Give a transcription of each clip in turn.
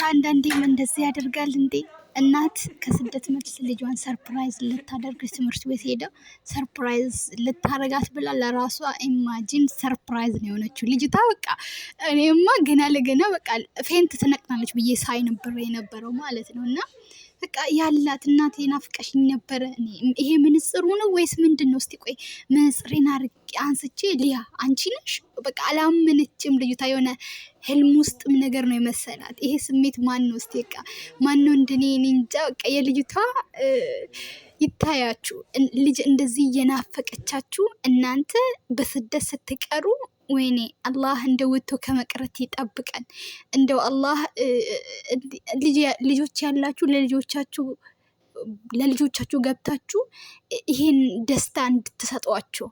አንዳንዴም እንደዚህ ያደርጋል እንዴ? እናት ከስደት መልስ ልጇን ሰርፕራይዝ ልታደርግ ትምህርት ቤት ሄዳ ሰርፕራይዝ ልታረጋት ብላ ለራሷ ኢማጂን ሰርፕራይዝ ነው የሆነችው ልጅቷ። በቃ እኔማ ገና ለገና በቃ ፌንት ትነቅናለች ብዬ ሳይ ነበር የነበረው ማለት ነው። እና በቃ ያላት እናቴ ናፍቀሽኝ ነበረ። ይሄ ምንጽሩ ነው ወይስ ምንድን ነው? እስቲ ቆይ ምንጽሬን አርቄ አንስቼ ሊያ አንቺ ነሽ? በቃ አላመነችም ልጅቷ። የሆነ ህልም ውስጥም ነገር ነው የመሰላት። ይሄ ስሜት ማን ነው? እስቲ በቃ ማን ነው እንደኔ? እኔ እንጃ። በቃ የልጅቷ ይታያችሁ። ልጅ እንደዚህ እየናፈቀቻችሁ እናንተ በስደት ስትቀሩ ወይኔ አላህ እንደ ወጥቶ ከመቅረት ይጠብቀን። እንደው አላህ ልጆች ያላችሁ ለልጆቻችሁ ገብታችሁ ይሄን ደስታ እንድትሰጧቸው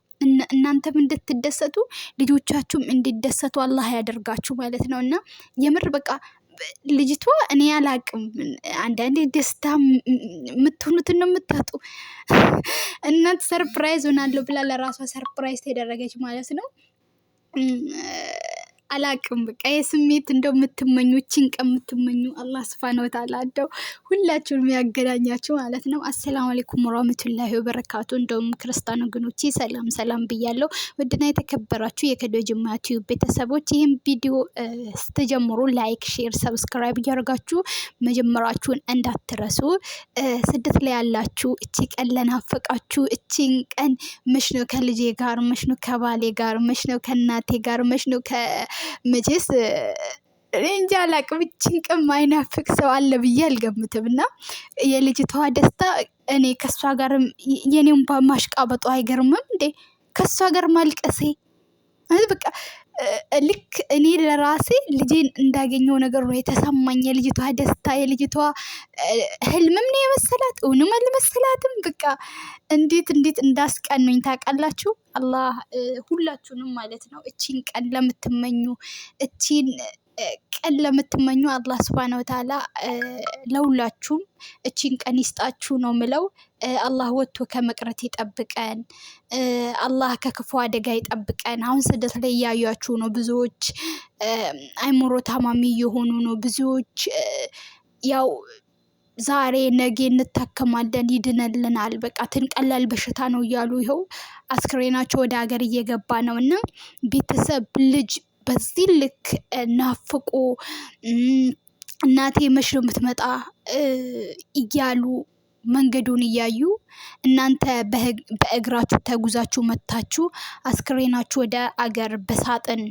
እናንተም እንድትደሰቱ ልጆቻችሁም እንዲደሰቱ አላህ ያደርጋችሁ ማለት ነው። እና የምር በቃ ልጅቷ እኔ አላቅም፣ አንዳንዴ ደስታ የምትሆኑትን ነው የምታጡ። እናት ሰርፕራይዝ ሆናለሁ ብላ ለራሷ ሰርፕራይዝ ተደረገች ማለት ነው። አላቅም በቃ የስሜት እንደው የምትመኙ ጭንቅ የምትመኙ አላህ ሱብሃነሁ ወተዓላ እንደው ሁላችሁንም ያገናኛችሁ ማለት ነው። አሰላሙ አለይኩም ወራህመቱላሂ ወበረካቱ። እንደውም ክርስቲያን ወገኖቼ ሰላም ሰላም ብያለሁ። ውድና የተከበራችሁ የከዶ ጅማ ቲዩብ ቤተሰቦች ይህም ቪዲዮ ስትጀምሩ ላይክ፣ ሼር፣ ሰብስክራይብ እያደረጋችሁ መጀመራችሁን እንዳትረሱ። ስደት ላይ ያላችሁ እቺ ቀን ለናፈቃችሁ እቺን ቀን መች ነው ከልጄ ጋር፣ መች ነው ከባሌ ጋር፣ መች ነው ከእናቴ ጋር፣ መች ነው መቼስ እንጃ አላቅም። እቺን ቀን ማይናፍቅ ሰው አለ ብዬ አልገምትም። እና የልጅቷ ደስታ እኔ ከሷ ጋር የኔውን ማሽቃበጡ አይገርምም እንዴ? ከሷ ጋር ማልቀሴ በቃ ልክ እኔ ለራሴ ልጄን እንዳገኘው ነገር ነው የተሰማኝ። የልጅቷ ደስታ የልጅቷ ህልምም ነው የመሰላት እውንም አልመሰላትም። በቃ እንዴት እንዳስቀኑኝ ታውቃላችሁ? አላህ ሁላችሁንም ማለት ነው እቺን ቀን ለምትመኙ እቺን ቀን ለምትመኙ አላህ ሱብሃነሁ ወተዓላ ለሁላችሁም እቺን ቀን ይስጣችሁ ነው ምለው። አላህ ወጥቶ ከመቅረት ይጠብቀን። አላህ ከክፉ አደጋ ይጠብቀን። አሁን ስደት ላይ እያያችሁ ነው። ብዙዎች አይምሮ ታማሚ የሆኑ ነው። ብዙዎች ያው ዛሬ ነገ እንታከማለን ይድነልናል፣ በቃ ትንቀላል በሽታ ነው እያሉ ይኸው አስክሬናቸው ወደ ሀገር እየገባ ነው። እና ቤተሰብ ልጅ በዚህ ልክ ናፍቆ እናቴ መች ነው የምትመጣ እያሉ መንገዱን እያዩ እናንተ በእግራችሁ ተጉዛችሁ መታችሁ አስክሬናችሁ ወደ አገር በሳጥን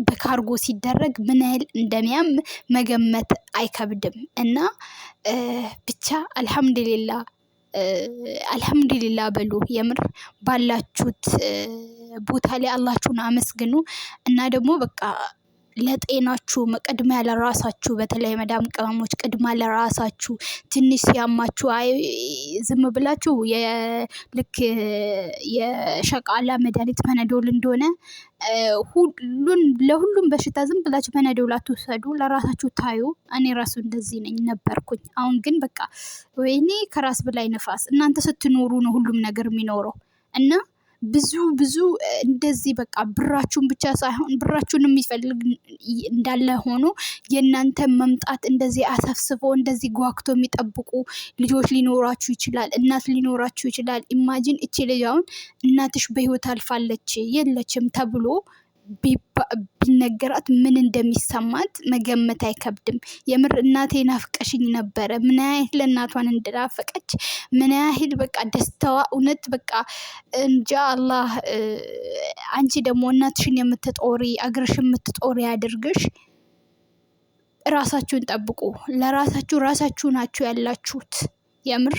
በካርጎ ሲደረግ ምን ያህል እንደሚያም መገመት አይከብድም። እና ብቻ አልሐምዱሊላ በሉ። የምር ባላችሁት ቦታ ላይ አላችሁን አመስግኑ። እና ደግሞ በቃ ለጤናችሁ ቅድሚያ ለራሳችሁ፣ በተለይ መዳም ቅመሞች ቅድሚያ ለራሳችሁ። ትንሽ ሲያማችሁ አይ ዝም ብላችሁ ልክ የሸቃላ መድኃኒት ፐነዶል እንደሆነ ለሁሉም በሽታ ዝም ብላችሁ ፐነዶል አትውሰዱ፣ ለራሳችሁ ታዩ። እኔ ራሱ እንደዚህ ነኝ ነበርኩኝ። አሁን ግን በቃ ወይኔ ከራስ በላይ ነፋስ። እናንተ ስትኖሩ ነው ሁሉም ነገር የሚኖረው። እና ብዙ እንደዚህ በቃ ብራችሁን ብቻ ሳይሆን ብራችሁን የሚፈልግ እንዳለ ሆኖ የእናንተ መምጣት እንደዚህ አሰፍስፎ እንደዚህ ጓግቶ የሚጠብቁ ልጆች ሊኖራችሁ ይችላል። እናት ሊኖራችሁ ይችላል። ኢማጂን እቺ ልጅ አሁን እናትሽ በህይወት አልፋለች የለችም ተብሎ ቢነገራት ምን እንደሚሰማት መገመት አይከብድም። የምር እናቴ ናፍቀሽኝ ነበረ። ምን ያህል እናቷን እንደናፈቀች ምን ያህል በቃ ደስታዋ እውነት በቃ እንጃ። አላህ አንቺ ደግሞ እናትሽን የምትጦሪ አገርሽ የምትጦሪ ያድርግሽ። ራሳችሁን ጠብቁ። ራሳችሁ ናችሁ ያላችሁት። የምር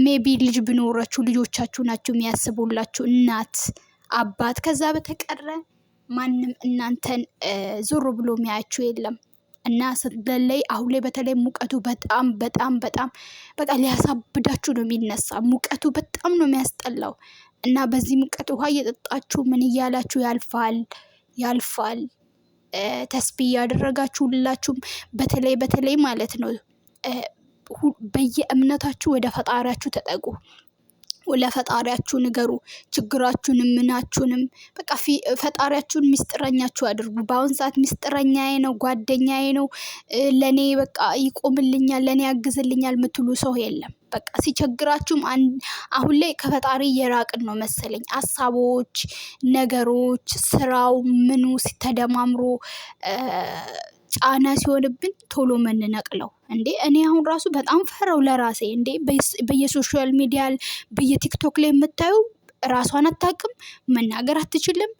ሜቢ ልጅ ብኖራችሁ ልጆቻችሁ ናችሁ የሚያስቡላችሁ፣ እናት አባት። ከዛ በተቀረ ማንም እናንተን ዞር ብሎ የሚያያችሁ የለም። እና ስለላይ አሁን ላይ በተለይ ሙቀቱ በጣም በቃ ሊያሳብዳችሁ ነው የሚነሳ። ሙቀቱ በጣም ነው የሚያስጠላው። እና በዚህ ሙቀት ውሃ እየጠጣችሁ ምን እያላችሁ ያልፋል። ተስቢ እያደረጋችሁ ሁላችሁም በተለይ ማለት ነው በየእምነታችሁ ወደ ፈጣሪያችሁ ተጠጉ። ለፈጣሪያችሁ ንገሩ ችግራችሁንም ምናችሁንም በቃ ፈጣሪያችሁን ሚስጥረኛችሁ አድርጉ። በአሁን ሰዓት ሚስጥረኛዬ ነው ጓደኛዬ ነው ለኔ በቃ ይቆምልኛል ለኔ ያግዝልኛል የምትሉ ሰው የለም። በቃ ሲቸግራችሁም አሁን ላይ ከፈጣሪ እየራቅን ነው መሰለኝ። ሀሳቦች ነገሮች ስራው ምኑ ሲተደማምሮ ጫና ሲሆንብን ቶሎ ምንነቅለው እንዴ። እኔ አሁን ራሱ በጣም ፈራው ለራሴ እንዴ። በየሶሻል ሚዲያ በየቲክቶክ ላይ የምታዩ ራሷን አታውቅም፣ መናገር አትችልም፣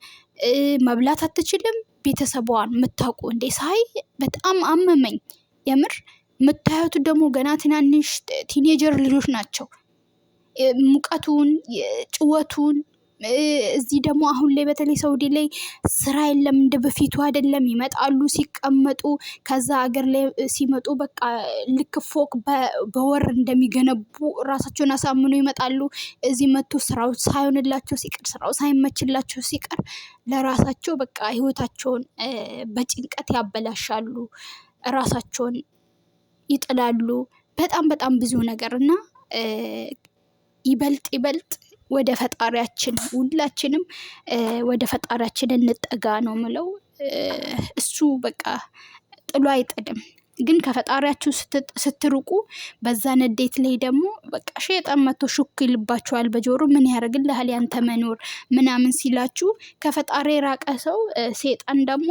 መብላት አትችልም፣ ቤተሰቧን የምታውቁ እንዴ ሳይ በጣም አመመኝ የምር። የምታዩት ደግሞ ገና ትናንሽ ቲኔጀር ልጆች ናቸው። ሙቀቱን ጭወቱን እዚህ ደግሞ አሁን ላይ በተለይ ሳውዲ ላይ ስራ የለም እንደ በፊቱ አይደለም። ይመጣሉ ሲቀመጡ ከዛ ሀገር ላይ ሲመጡ በቃ ልክ ፎቅ በወር እንደሚገነቡ ራሳቸውን አሳምኖ ይመጣሉ። እዚህ መጥቶ ስራው ሳይሆንላቸው ሲቀር ስራው ሳይመችላቸው ሲቀር ለራሳቸው በቃ ህይወታቸውን በጭንቀት ያበላሻሉ፣ ራሳቸውን ይጥላሉ። በጣም ብዙ ነገር እና ይበልጥ ወደ ፈጣሪያችን ሁላችንም ወደ ፈጣሪያችን እንጠጋ ነው ምለው። እሱ በቃ ጥሎ አይጥልም። ግን ከፈጣሪያችሁ ስትርቁ በዛ ንዴት ላይ ደግሞ በቃ ሸይጣን መጥቶ ሹክ ይልባችኋል በጆሮ ምን ያደርግልሃል ያንተ መኖር ምናምን ሲላችሁ። ከፈጣሪ የራቀ ሰው ሸይጣን ደግሞ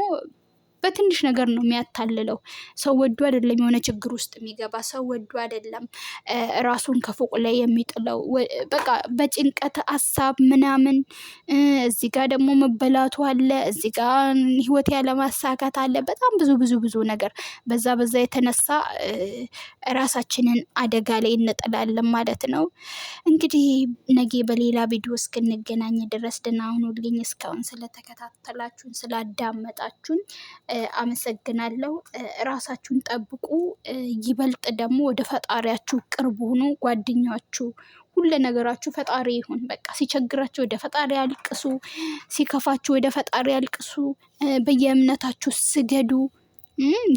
በትንሽ ነገር ነው የሚያታልለው። ሰው ወዶ አይደለም የሆነ ችግር ውስጥ የሚገባ፣ ሰው ወዶ አይደለም ራሱን ከፎቅ ላይ የሚጥለው። በቃ በጭንቀት ሀሳብ ምናምን እዚህ ጋር ደግሞ መበላቱ አለ፣ እዚህ ጋር ህይወት ያለማሳካት አለ። በጣም ብዙ ነገር በዛ የተነሳ ራሳችንን አደጋ ላይ እንጥላለን ማለት ነው። እንግዲህ ነገ በሌላ ቪዲዮ እስክንገናኝ ድረስ ደህና ሁኑልኝ። እስካሁን ስለተከታተላችሁን ስላዳመጣችሁን አመሰግናለሁ። ራሳችሁን ጠብቁ። ይበልጥ ደግሞ ወደ ፈጣሪያችሁ ቅርብ ሁኑ። ጓደኛችሁ ሁሉ ነገራችሁ ፈጣሪ ይሁን። በቃ ሲቸግራችሁ ወደ ፈጣሪ አልቅሱ፣ ሲከፋችሁ ወደ ፈጣሪ አልቅሱ። በየእምነታችሁ ስገዱ።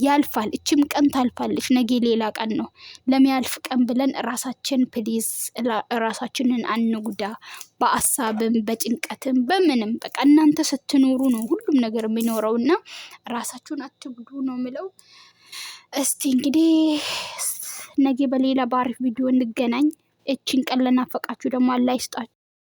ያልፋል። እችም ቀን ታልፋለች። ነገ ሌላ ቀን ነው። ለሚያልፍ ቀን ብለን ራሳችን ፕሊዝ ራሳችንን አንጉዳ። በአሳብም በጭንቀትም በምንም በቃ እናንተ ስትኖሩ ነው ሁሉም ነገር የሚኖረውና ራሳችሁን አትጉዱ ነው ምለው። እስቲ እንግዲህ ነገ በሌላ ባሪፍ ቪዲዮ እንገናኝ። እቺን ቀን ለናፈቃችሁ ደግሞ አላህ ይስጣችሁ።